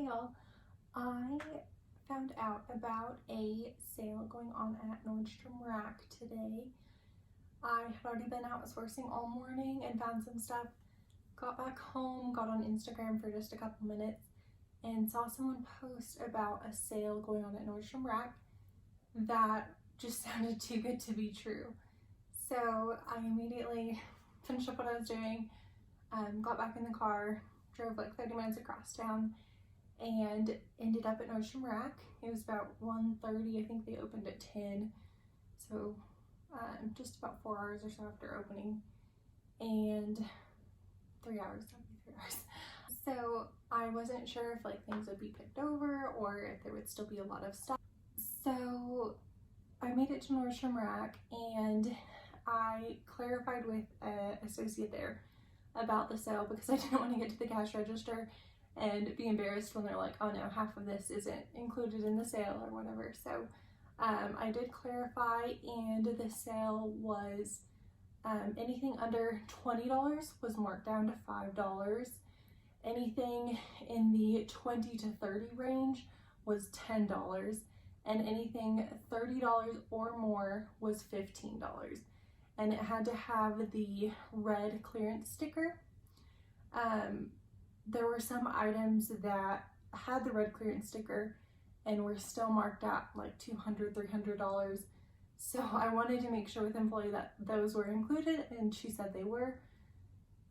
y'all. I found out about a sale going on at Nordstrom Rack today. I had already been out sourcing all morning and found some stuff. Got back home, got on Instagram for just a couple minutes and saw someone post about a sale going on at Nordstrom Rack that just sounded too good to be true. So I immediately finished up what I was doing, got back in the car, drove like 30 minutes across town, and ended up at Nordstrom Rack. It was about 1:30, I think they opened at 10, so just about 4 hours or so after opening, and 3 hours, that'd be 3 hours. So I wasn't sure if like things would be picked over or if there would still be a lot of stuff. So I made it to Nordstrom Rack and I clarified with an associate there about the sale because I didn't want to get to the cash register and be embarrassed when they're like, oh no, half of this isn't included in the sale or whatever. So I did clarify, and the sale was anything under $20 was marked down to $5. Anything in the 20 to 30 range was $10, and anything $30 or more was $15. And it had to have the red clearance sticker. There were some items that had the red clearance sticker and were still marked at like $200, $300. So I wanted to make sure with employee that those were included, and she said they were.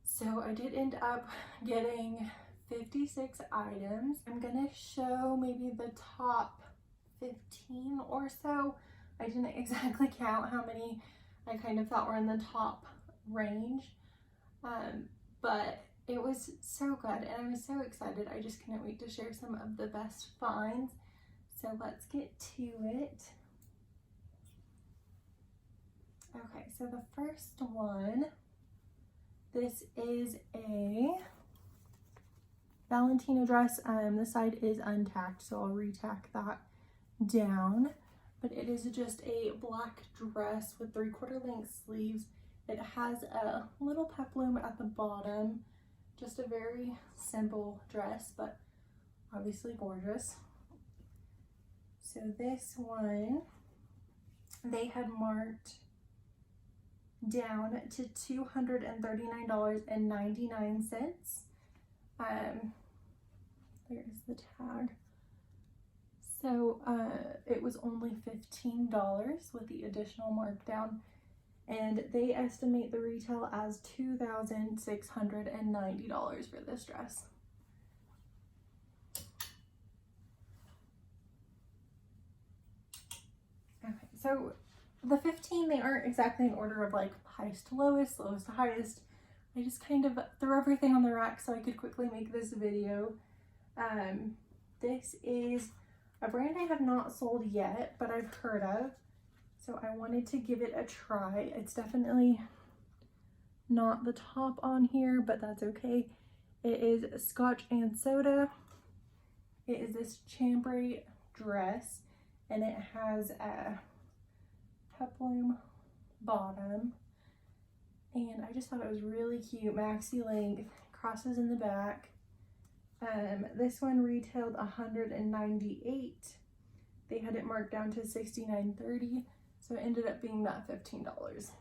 So I did end up getting 56 items. I'm gonna show maybe the top 15 or so. I didn't exactly count how many I kind of thought were in the top range, but it was so good and I was so excited. I just couldn't wait to share some of the best finds. So let's get to it. Okay, so the first one, this is a Valentino dress. The side is untacked, so I'll retack that down. But it is just a black dress with 3/4 length sleeves. It has a little peplum at the bottom. Just a very simple dress, but obviously gorgeous. So this one, they had marked down to $239.99. There's the tag. So it was only $15 with the additional markdown, and they estimate the retail as $2,690 for this dress. Okay, so the 15, they aren't exactly in order of like highest to lowest, lowest to highest. I just kind of threw everything on the rack so I could quickly make this video. This is a brand I have not sold yet, but I've heard of, so I wanted to give it a try. It's definitely not the top on here, but that's okay. It is Scotch and Soda. It is this chambray dress, and it has a peplum bottom, and I just thought it was really cute. Maxi length, crosses in the back. This one retailed $198. They had it marked down to $69.30, so it ended up being that $15.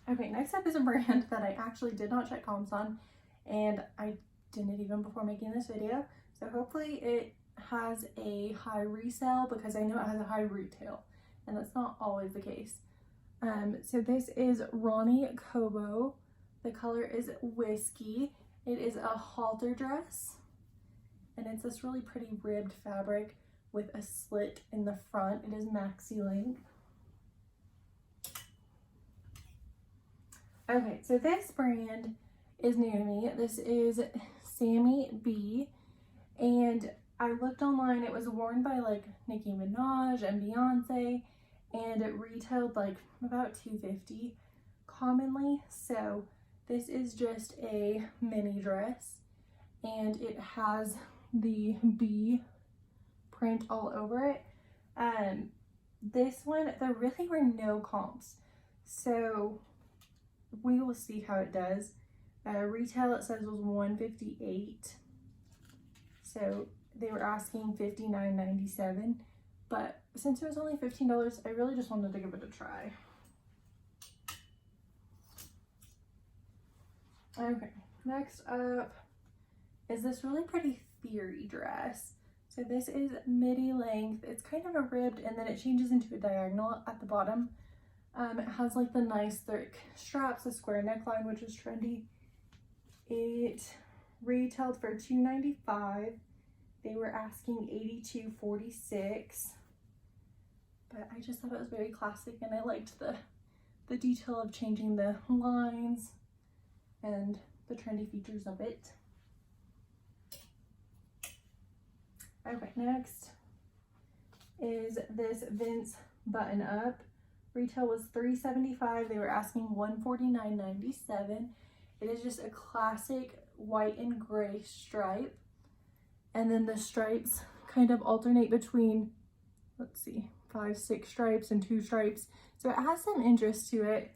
Okay, next up is a brand that I actually did not check comps on, and I didn't even before making this video, so hopefully it has a high resale because I know it has a high retail, and that's not always the case. So this is Ronnie Kobo. The color is Whiskey. It is a halter dress, and it's this really pretty ribbed fabric with a slit in the front. It is maxi length. Okay, so this brand is new to me. This is Sammy B, and I looked online. It was worn by like Nicki Minaj and Beyonce, and it retailed like about $250 commonly. So this is just a mini dress, and it has the B print all over it. This one, there really were no comps, so we will see how it does. Retail, it says, was $158. So they were asking $59.97. But since it was only $15, I really just wanted to give it a try. Okay, next up is this really pretty Theory dress. So this is midi length. It's kind of a ribbed, and then it changes into a diagonal at the bottom. It has like the nice thick straps, a square neckline, which is trendy. It retailed for $295. They were asking $82.46. But I just thought it was very classic, and I liked the detail of changing the lines and the trendy features of it. Okay, next is this Vince button up. Retail was $375. They were asking $149.97. It is just a classic white and gray stripe. And then the stripes kind of alternate between, let's see, 5, 6 stripes and 2 stripes. So it has some interest to it.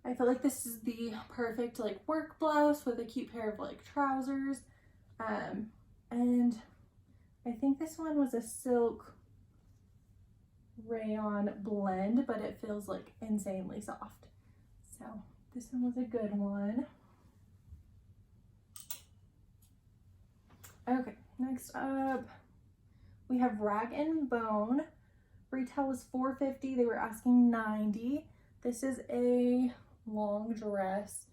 I feel like this is the perfect like work blouse with a cute pair of like trousers. And I think this one was a silk rayon blend, but it feels like insanely soft. So this one was a good one. Okay, next up we have Rag and Bone. Retail was $450. They were asking $90. This is a long dress,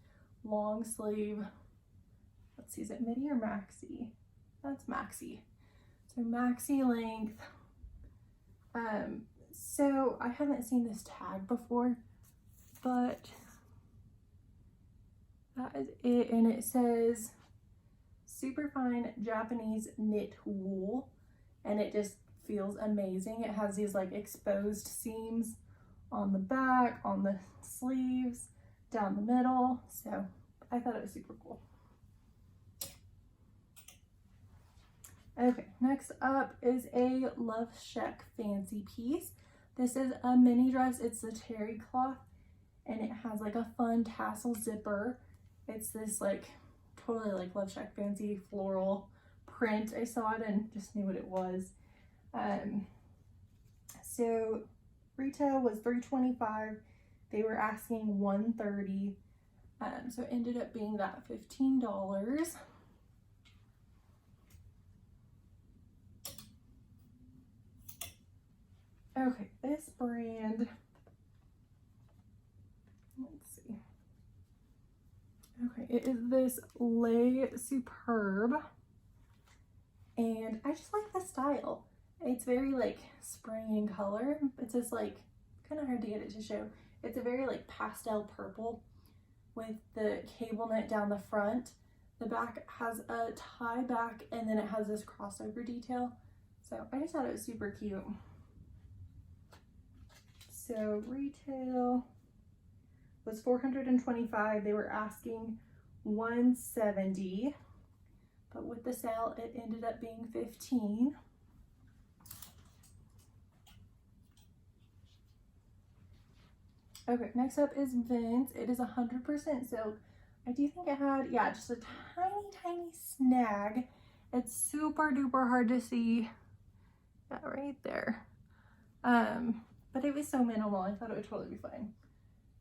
long sleeve. Let's see, is it midi or maxi? That's maxi. So maxi length. So I haven't seen this tag before, but that is it. And it says super fine Japanese knit wool, and it just feels amazing. It has these like exposed seams on the back, on the sleeves, down the middle. So I thought it was super cool. Okay, next up is a Love Shack fancy piece. This is a mini dress. It's the terry cloth, and it has like a fun tassel zipper. It's this like totally like Love Shack fancy floral print. I saw it and just knew what it was. So retail was $325. They were asking $130. So it ended up being that $15. Okay, this brand, let's see. Okay, it is this Lay Superb, and I just like the style. It's very like spring in color. It's just like, kind of hard to get it to show. It's a very like pastel purple with the cable knit down the front. The back has a tie back, and then it has this crossover detail. So I just thought it was super cute. So retail was $425. They were asking $170, but with the sale, it ended up being $15. Okay, next up is Vince. It is 100% silk. I do think it had, yeah, just a tiny snag. It's super duper hard to see that right there. But it was so minimal, I thought it would totally be fine.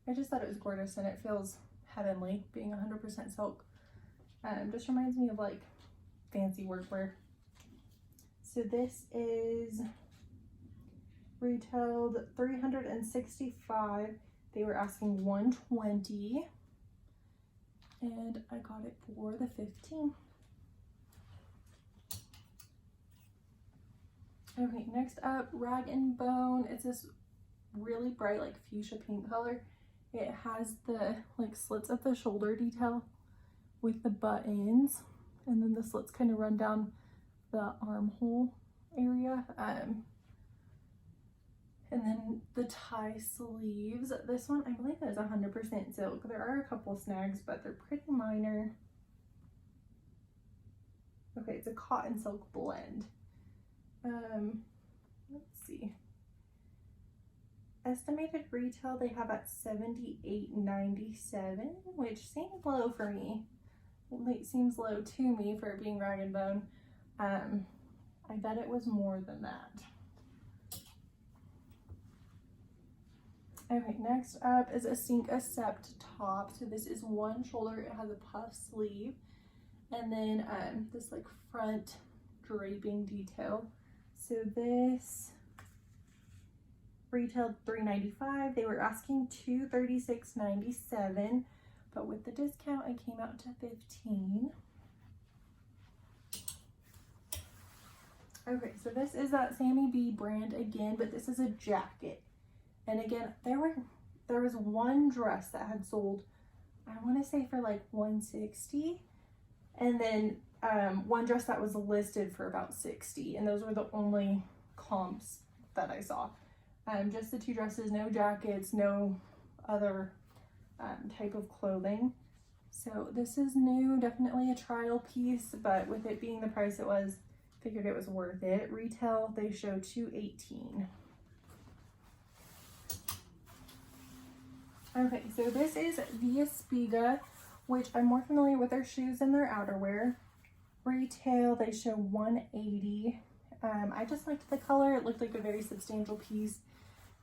I just thought it was gorgeous, and it feels heavenly being 100% silk. Just reminds me of like fancy workwear. So this is retailed $365. They were asking $120, and I got it for the $15. Okay, next up, Rag and Bone. It's this really bright like fuchsia pink color. It has the like slits at the shoulder detail with the buttons, and then the slits kind of run down the armhole area. And then the tie sleeves. This one, I believe, is 100% silk. There are a couple snags, but they're pretty minor. Okay, it's a cotton silk blend. Let's see. Estimated retail they have at $78.97, which seems low for me. seems low to me for it being Rag & Bone. I bet it was more than that. Okay, next up is a Sink Accept top. So this is one shoulder, it has a puff sleeve, and then this like front draping detail. So this retailed $3.95. They were asking $236.97, but with the discount it came out to $15. Okay, so this is that Sammy B brand again, but this is a jacket. And again, there was one dress that had sold, I want to say for like $160, and then one dress that was listed for about $60, and those were the only comps that I saw. Just the two dresses, no jackets, no other type of clothing. So this is new, definitely a trial piece, but with it being the price it was, figured it was worth it. Retail, they show $218. Okay, so this is via Spiga, which I'm more familiar with their shoes and their outerwear. Retail, they show $180. I just liked the color. It looked like a very substantial piece,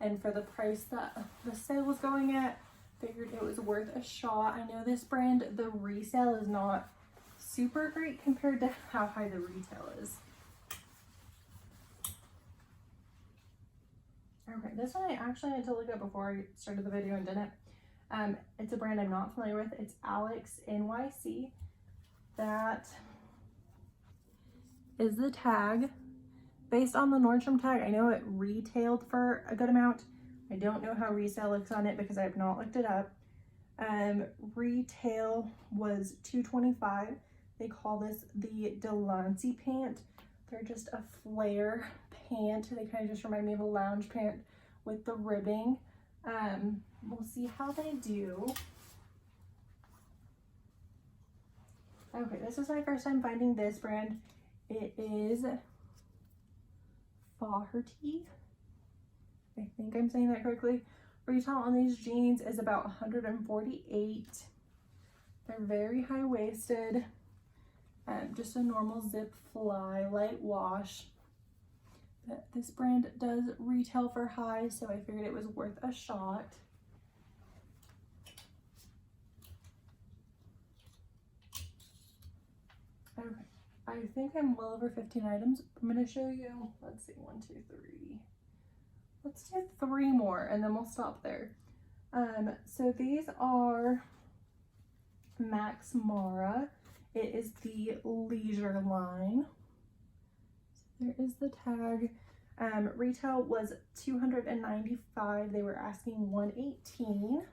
and for the price that the sale was going at, figured it was worth a shot. I know this brand, the resale is not super great compared to how high the retail is. Okay, this one I actually had to look up before I started the video and didn't. It's a brand I'm not familiar with. It's Alex NYC. That is the tag. Based on the Nordstrom tag, I know it retailed for a good amount. I don't know how resale looks on it because I have not looked it up. Retail was $225. They call this the Delancey pant. They're just a flare pant. They kind of just remind me of a lounge pant with the ribbing. We'll see how they do. Okay, this is my first time finding this brand. It is Farty. I think I'm saying that correctly. Retail on these jeans is about $148. They're very high-waisted. Just a normal zip fly, light wash. But this brand does retail for high, so I figured it was worth a shot. Okay, I think I'm well over 15 items. I'm going to show you, let's see, 1, 2, 3. Let's do 3 more and then we'll stop there. So these are Max Mara. It is the leisure line. So there is the tag. Retail was $295. They were asking $118.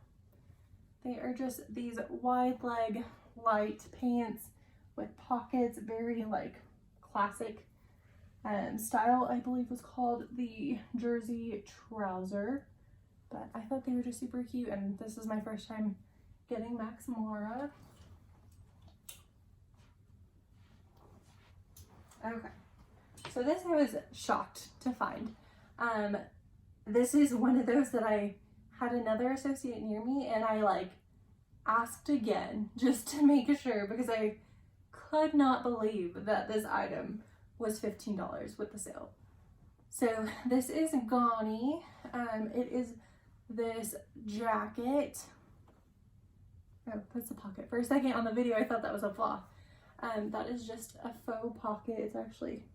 They are just these wide leg light pants with pockets, very like classic style. I believe was called the jersey trouser, but I thought they were just super cute, and this is my first time getting Max Mara. Okay, so this I was shocked to find. This is one of those that I had another associate near me and I like asked again just to make sure, because I could not believe that this item was $15 with the sale. So this is gani. It is this jacket. Oh, that's a pocket. For a second on the video I thought that was a flaw. That is just a faux pocket. It's actually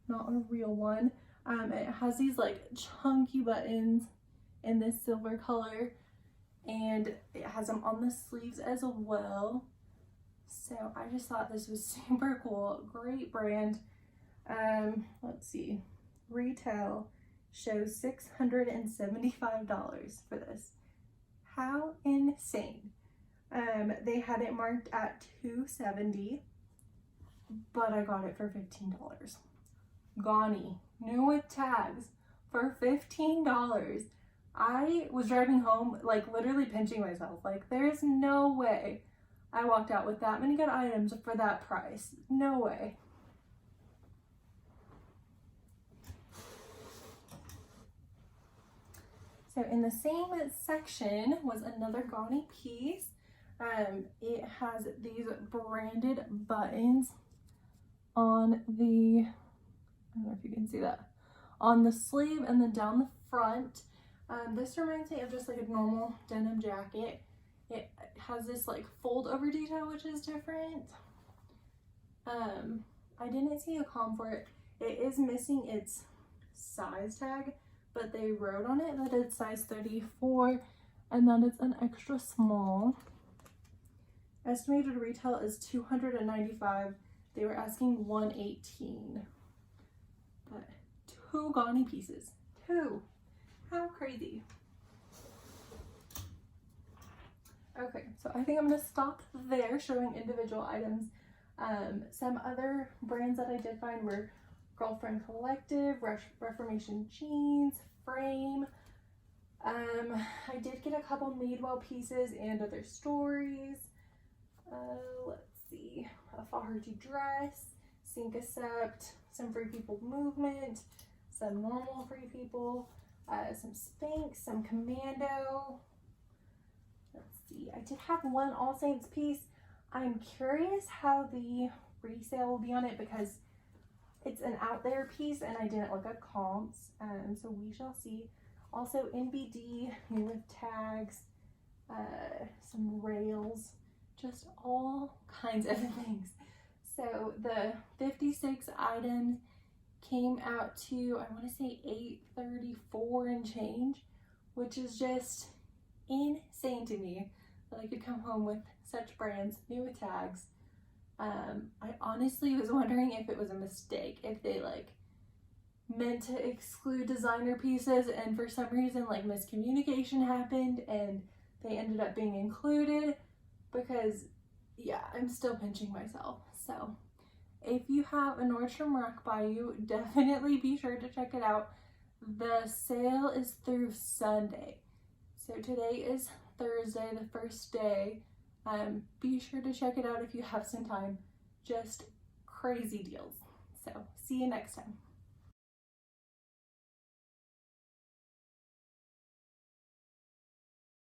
not a real one. It has these like chunky buttons in this silver color, and it has them on the sleeves as well. So I just thought this was super cool. Great brand. Let's see. Retail shows $675 for this. How insane. They had it marked at $270, but I got it for $15. Gani, new with tags, for $15. I was driving home, like literally pinching myself. Like, there's no way I walked out with that many good items for that price. No way. So in the same section was another gani piece. It has these branded buttons on the, I don't know if you can see that, on the sleeve and then down the front. This reminds me of just like a normal denim jacket. It has this like fold over detail, which is different. I didn't see a com for it. It is missing its size tag, but they wrote on it that it's size 34 and that it's an extra small. Estimated retail is $295. They were asking $118. But 2 gani pieces. 2. How crazy. Okay, so I think I'm gonna stop there showing individual items. Some other brands that I did find were Girlfriend Collective, Reformation Jeans, Frame. I did get a couple Madewell pieces and other stories. Let's see, a Farty Dress, Sink Accept, some Free People Movement, some normal Free People, some Spanx, some Commando. Let's see, I did have one All Saints piece. I'm curious how the resale will be on it because it's an out there piece and I didn't look at comps, so we shall see. Also NBD, new with tags, some rails, just all kinds of things. So the 56 items came out to, I want to say $834 and change, which is just insane to me that I could come home with such brands, new with tags. I honestly was wondering if it was a mistake, if they like meant to exclude designer pieces and for some reason like miscommunication happened and they ended up being included, because yeah, I'm still pinching myself. So if you have a Nordstrom rack by you, definitely be sure to check it out. The sale is through Sunday. So today is Thursday, the first day. Be sure to check it out if you have some time. Just crazy deals. So see you next time.